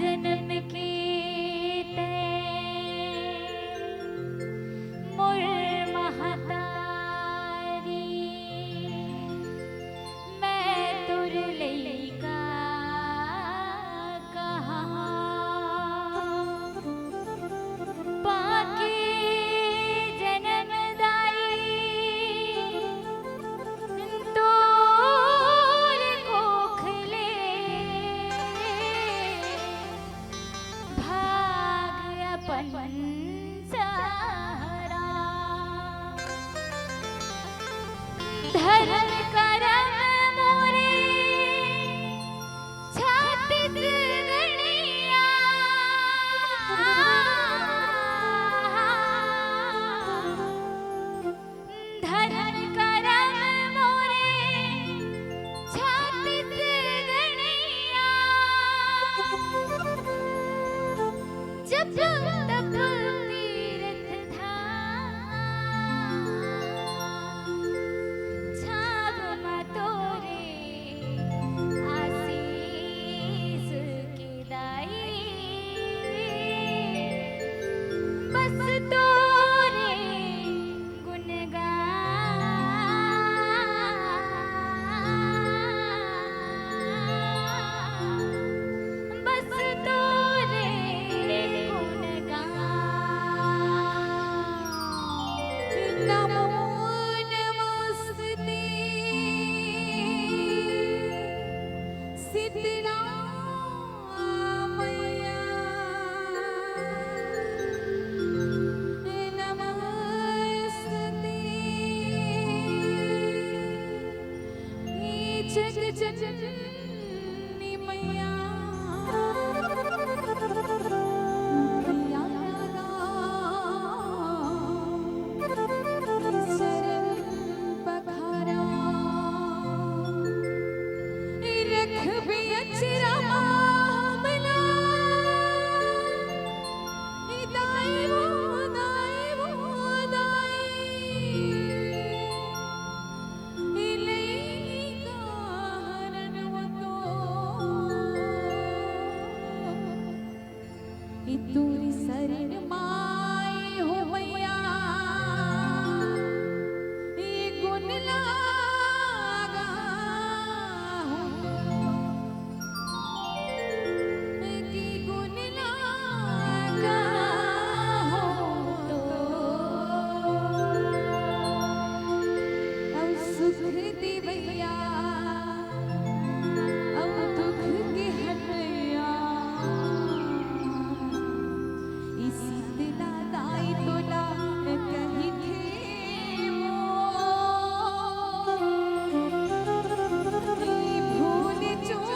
जन्म की मोर महतारी मैं तुर लइका कहाँ पाके जन्म दाई तोर कोखले भाग अपन सहारा धर्म करम मोरे छत्तीसगढ़िया धर्म करम मोरे छत्तीसगढ़िया जब तब तीर्थ धाम छाव मतोरे आशीष की दाई बस तोरे गुणगान बस तोरे गुणगान नमो नमस्ते सिद्धरामैया नमस्ते जगजननी मैया शरण पखारा रख भी अचरा मामला दाई वो दाई इलेका हरण वो तो तूरी शरण माई हो मैया गुण लागा हो कि गुण लागा हो तो अब सुख दिवैया अब दुख के हटैया इसी दिला दाई तोला कहीं थे भूल चूक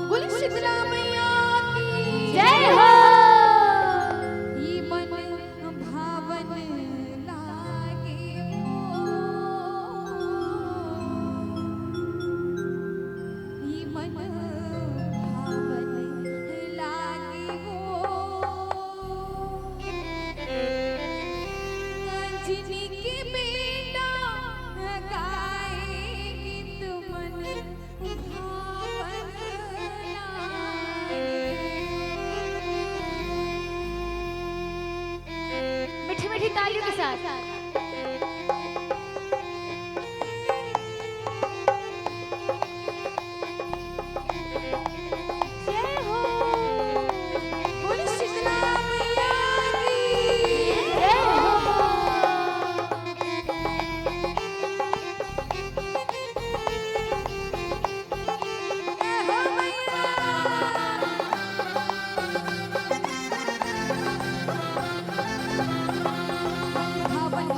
बोली शीतला मैया की जय हो ये मन भावन लागे ये मन भावन लागे जिनी के बेटा गाए गीत मन भावन मीठी मीठी तालियों के साथ जय हो बोली शीतला मैया की जय हो भावन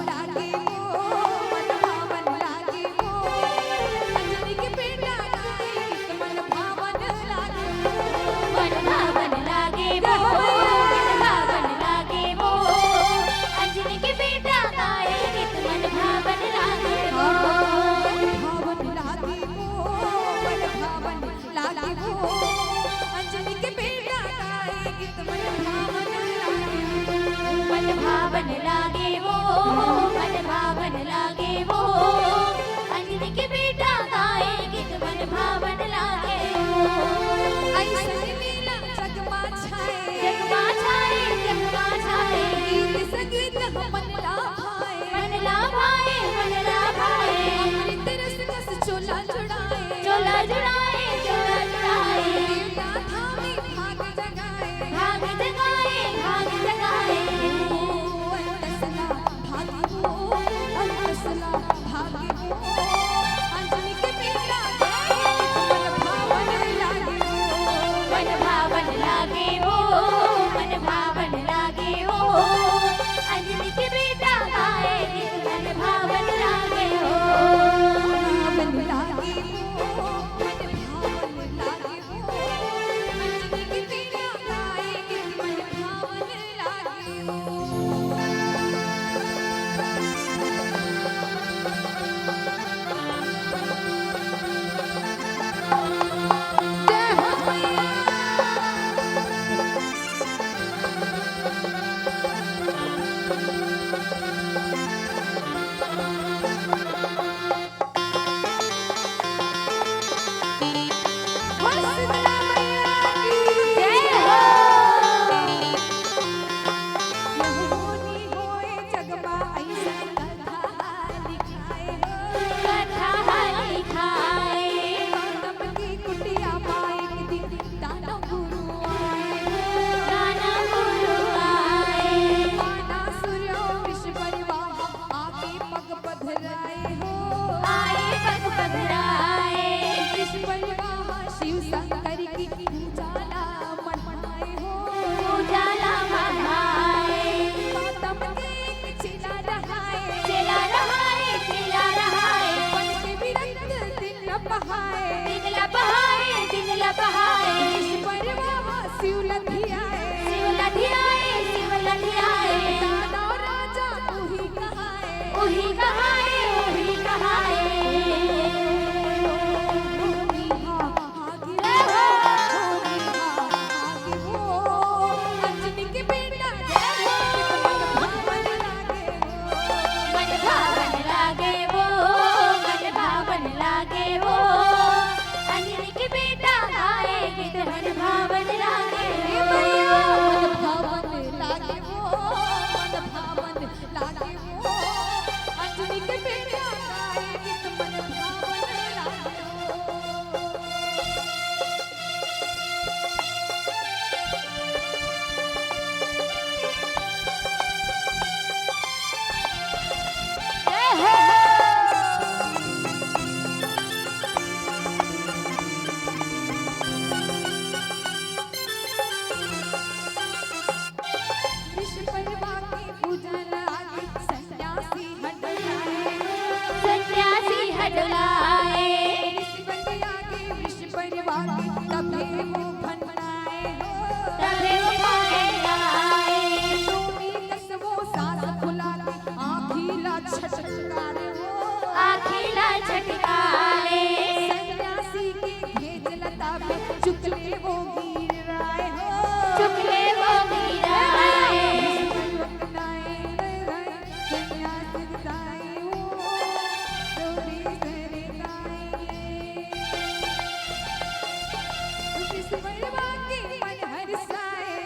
हौसला भागे वो अंजनी के बेटा मन भावन लागे वो मन भावन लागे वो मन भावन लागे वो अंजनी के बेटा गाए गीत मन भावन लागे वो भावन लागे वो मन भावन लागे वो अंजनी के बेटा गाए गीत मन भावन लागे वो शिव शंकर की उजाला मनाए हो उजाला मनाए मातम के चिला रहाए चिला रहाए चिला रहाए पन के विरक्त दिन बहाए दिन लबहाए दिन लबहाए परवाह शिव लधियाए शिव लधियाए शिव लधियाए दानव राजा ओही कहाए ओही कहाए ओही कहाए चुकले वो गिर राय हो चुकले वो गिर राय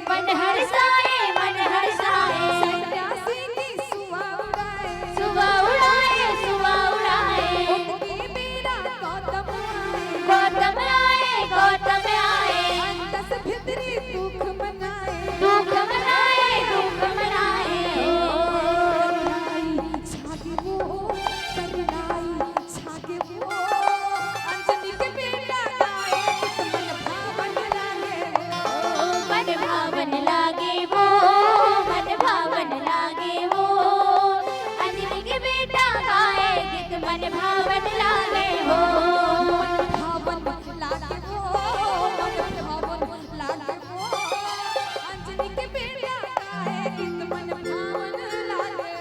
मन हरसाए मन हरसाए सन्यासी की सुवा उड़ाए सुवा उड़ाए सुवा उड़ाए उनके मेरा गौतम आए गौतम आए अंतस भितरी दुख मनाए दुख मनाए दुख मनाए छागे वो करनाई छागे वो अंजनी के बेटा गाए मन भावन लागे मन भावन लागे वो मन भावन लागे वो अंजनी के बेटा गाए गीत मन भावन लागे वो मन भावन लागे वो मन भावन लागे वो अंजनी के बेटा गाए गीत मन भावन लागे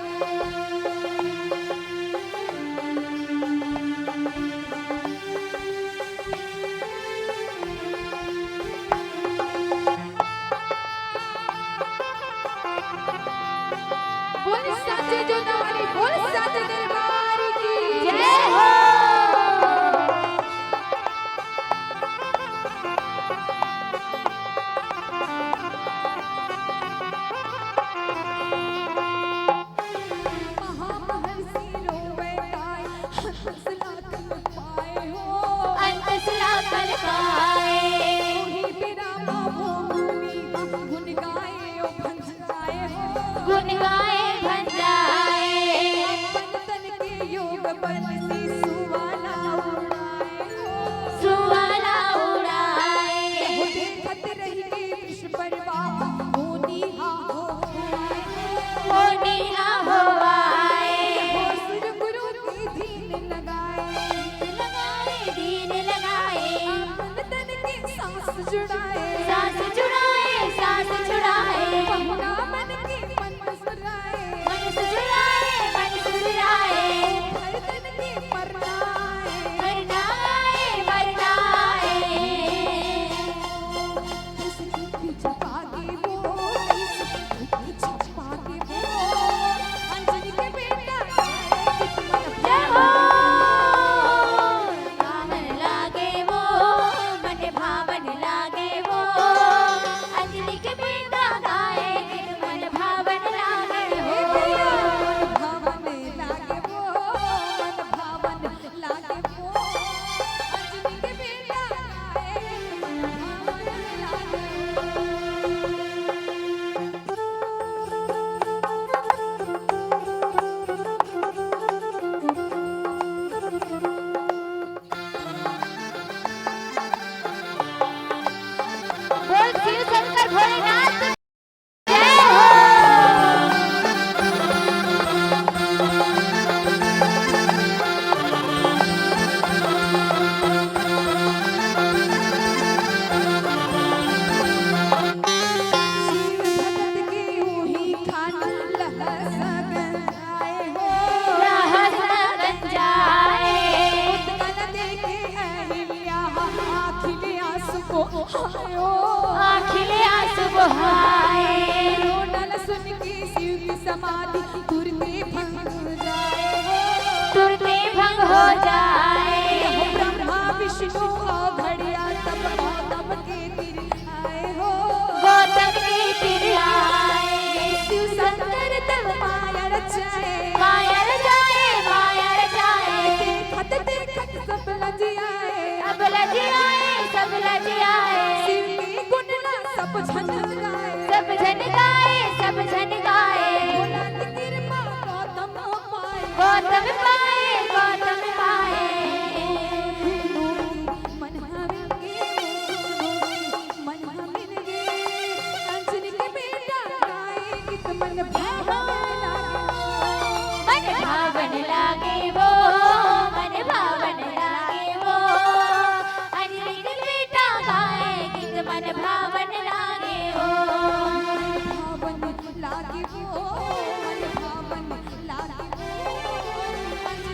बोल साचे जो नारी बोल साचे दरबार की जय हो। बंसी सुवाला उड़ाए हो सुवाला उड़ाए हो देखत रही विश्व परिवार होनी हा हो वो नीला हो आए हो सुर गुरु की धीन लगाए दीन लगाए मन तन की सांस जुड़ाए सांस जुड़ाए सांस जुड़ाए पहुना मन की मन मुस्कुराए मन सुजुराए मन सुजुराए हर तन की मरनाए मरनाए मरनाए किसकी पीछे भागी वो किसकी पीछे भागी वो अंजलि के बेटा जय हो भावन लागे वो मन भावन लागे वो अंजलि के बेटा गाए गीत मन भावन लागे हो भावन लागे वो मन भावन लागे वो अंजलि के बेटा भावन बोल शिव शंकर भोलेनाथ की जय हो शिव भगत की ऊही खान लहसगन आए हो रहस गंजाए उत्कल देखे अहिल्या आखिले आंसू को आयो आखिले आंसू बहाए रोदन सुन के शिव की समाधि तुरते भंग जाए हो तुरते भंग हो जाए हो ब्रह्मा विष्णु और घड़िया सब गौतम के तिर आए हो गौतम के तिर आए शिव शंकर तब माया रचाए माया रचाए माया रचाए देखत सब लज आए अब लज आए सब लज आए शिव की गुणना सब झन गाए सब जन गाए सब जन गाए भोला की कृपा गौतम पाए गौतम पाए गौतम पाए मन हमेंगे मन हमेंगे अंजलि के बेटा गाए गीत मन भावन मन भावन लागे वो मन भावन लागे वो अंजलि के बेटा गाए गीत मन भावन लागे हो भावन लागे वो मन भावन लागे वो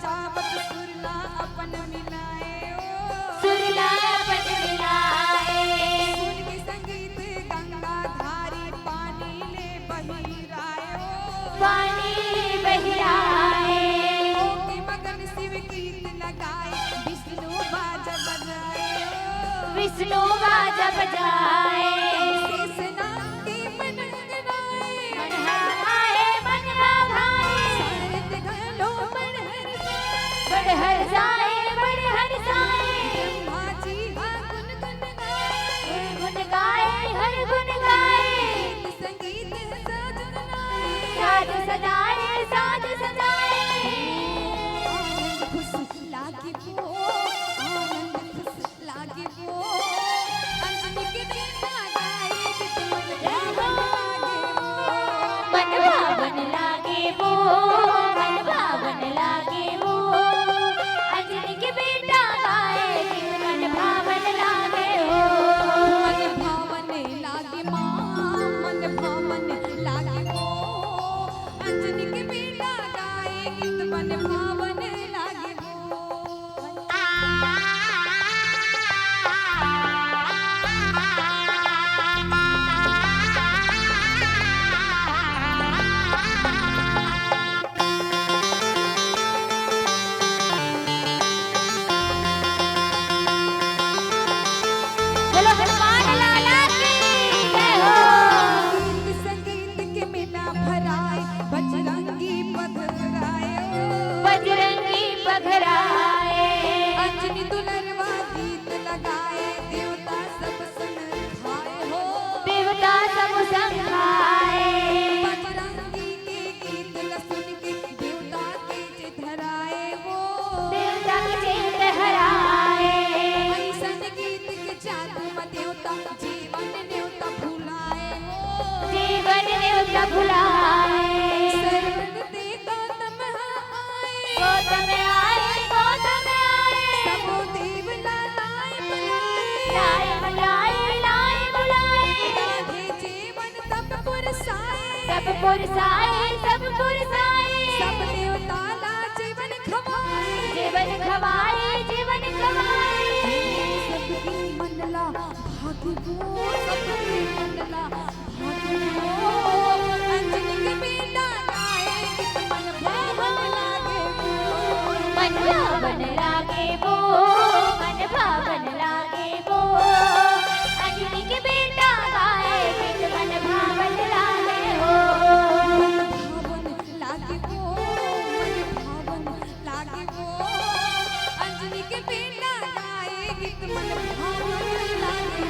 बजावत सुरला अपन मिलाए ओ सुरला अपन मिलाए सुन के संगीत गंगा धारी पानी ले बहिराए ओ पानी बहिराए के मगन शिव गीत लगाए विष्णु बाजा बजाए ओ विष्णु बाजा बजाए शेषनाग के मन गवाए मन हराए मन भाए शारद घलो मन हरसाए बड़ हरसाए बड़ हरसाए ब्रह्मा जी हा गुन गुन गाए गुण गाए हर गुण गाए संगीत साजन लाए साज सजाए साज सजाए आनंद खुश लागे वो आनंद खुश लागे वो अंजनी के बेटा गाए कि मन भावन लागे वो मन भावन लागे वो अंजनी के बेटा गाए गीत मन भावन लागे हो मन भावन लागे माँ मन भावन लागे वो अंजनी के बेटा गाए गीत मन भावन लागे वो बोलो हनुमान लाला की जय हो गीत संगीत के मिला भराए बजरंगी पधराए बजरंगी पघराए अंजनी दुलरवा गीत लगाए देवता सब सुन खाए हो देवता सब संभाए बजरंगी के गीत ल सुन के देवता के चिधराए वो देवता के चेत हराए ऐसन गीत के जादू में देवता जीवन देवता भुलाए हो जीवन देवता भुलाए शरण दे गौतम आए गौतम आए गौतम आए सब देव लाए बुलाए लाए बुलाए लाए बुलाए राधे जीवन तप पुरसाए सब पुरसाए सब पुरसाए सब देवता ला जीवन खवाए जीवन खवाए जीवन खवाए सबकी मनला भाग्य वो सबकी मनला भाग्य वो अंजनी के बेटा गाए कि मन भावन लागे वो मन भावन लागे वो मन भावन लागे वो अंजनी के बेटा गाए गीत मन भावन लागे हो भावन लागे वो मन भावन लागे वो अंजनी के बेटा गाए गीत मन भावन लागे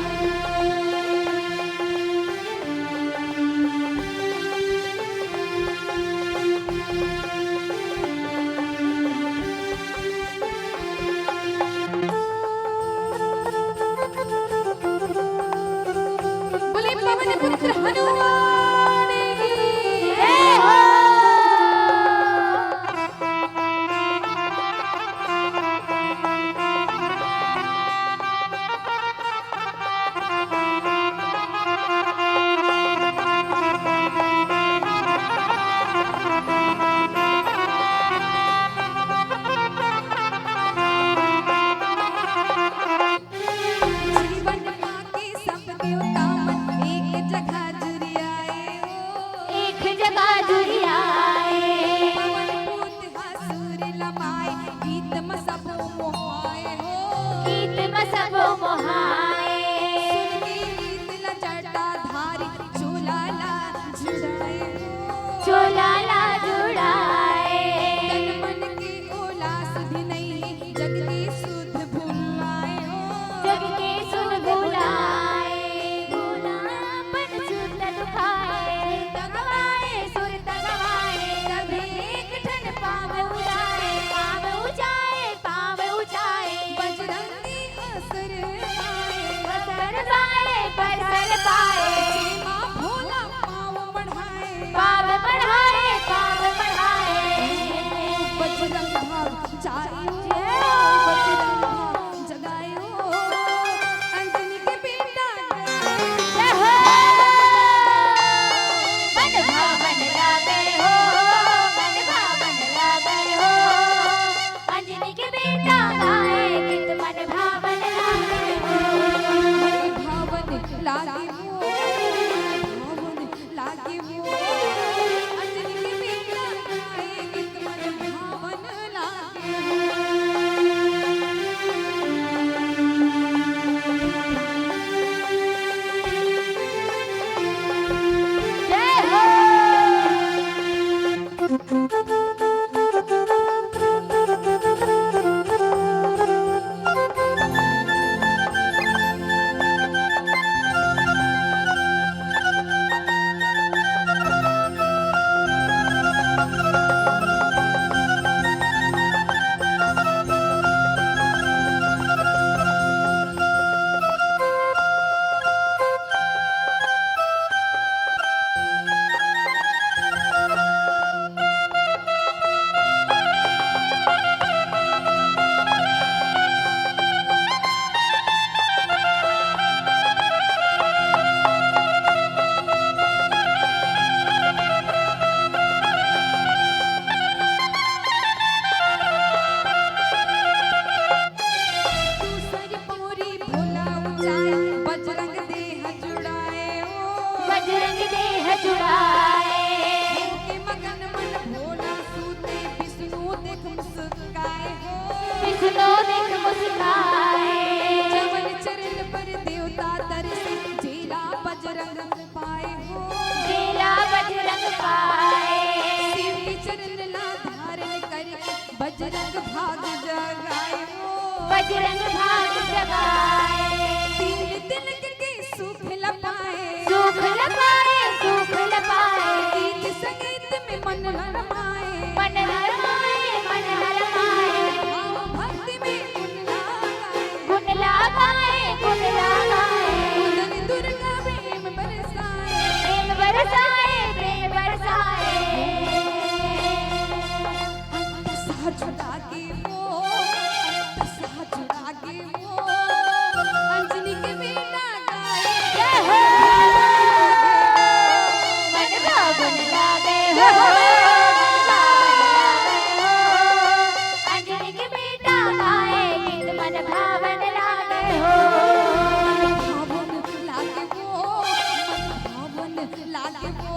बोले पवन पुत्र हनुमान की जय हो जीवन पाके सब देवता मन एक जगह जुड़ आए ओ एक जगह जुड़ी आए पवन पूत हसुर लमाए गीत में सब मोहाए हो गीत में सब मोहाए सुन के गीत ल जटा धारी झूला ला झुराए हो चोला ला जुड़ाए तन मन के ओला सुधि नहीं जग के सुध भुलाए हो जग के सुन बुलाए बुलापन सुर दुखाए तगवाए सुर तगवाए सभी एक ठन पाव उठाए पाव ऊंचाए बजरंगी असर लागे वो अंजनी के बेटा गाए गीत मन भावन लागे जय हो। दूसरी पूरी भोला ऊंचाए बजरंग देह जुड़ाए ओ बजरंग देह जुड़ाए के मगन मन भोला सूते विष्णु देख मुस्काए हो विष्णु देख मुस्काए जवन चरण पर देवता तरसे जीला बजरंग पाए हो जिला बजरंग पाए शिव के चरण ला धारण कर बजरंग भाग जगाए हो बजरंग भाग जगाए तीन तिलक के सुख लपाए सुख लपाए सुख लपाए गीत संगीत में मन रमाए मन हरमाए मन हरमाए भाव भक्ति में गुण लगाए गुण लगाए उदर दुर्गा प्रेम बरसाए प्रेम बरसाए प्रेम बरसाए सह जुड़ा के वो सह जुड़ा के वो अंजनी के बेटा गाए जय हो मन भावन लागे हो अंजनी के बेटा गाए गीत मन भावन लागे हो भावन लागे वो मन भावन लागे वो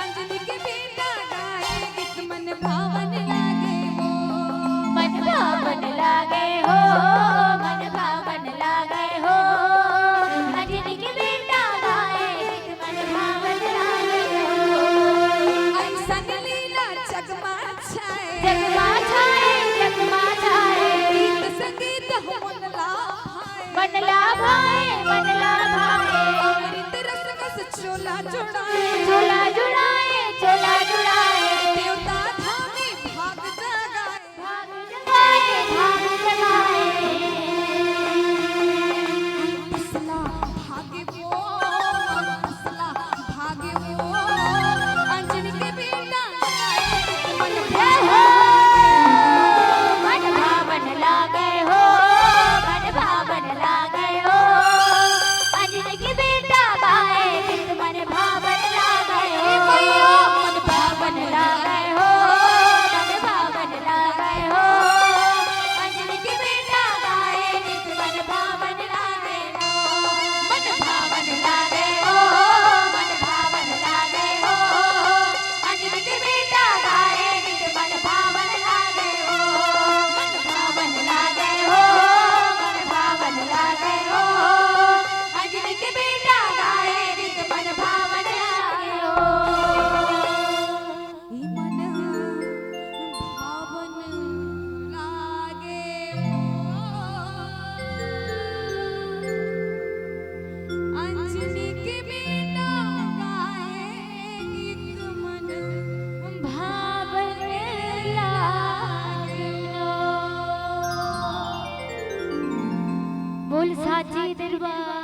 अंजनी के बेटा गाए गीत मन भावन लागे वो मन भावन लागे हो मन भावन लागे हो अंजनी के बेटा गाए गीत मन भावन लागे हो ऐसन लीला जगमा छाए जगमा छाए गीत संगीत मन लाभाए मन लाभाए मन लाभाए अमृत रस रस चोला जुड़ाए चोला जुड़ाए चोला जुड़ाए देवता धामी भाग जगाए भाग जगाए भाग जगाए असला भागे वो असला भागे वो अंजनी के बेटा गाए मन जय हो मन भावन लागे हो मन भावन लागे हो अंजनी के बेटा गाए गीत मन भावन लागे हो मन भावन लागे हो मन भावन लागे हो अंजनी के बेटा गाए गीत मन भावन लागे हो मन भावन लागे हो मन भावन लागे हो अंजनी के बेटा गाए गीत मन भावन लागे हो मन भावन लागे हो मन भावन लागे हो अंजनी के बेटा गाए गीत मन भावन लागे हो ई मन भावन लागे अंजनी के बेटा गाए गीत मन भावन लागे हो। बोल साची दरबार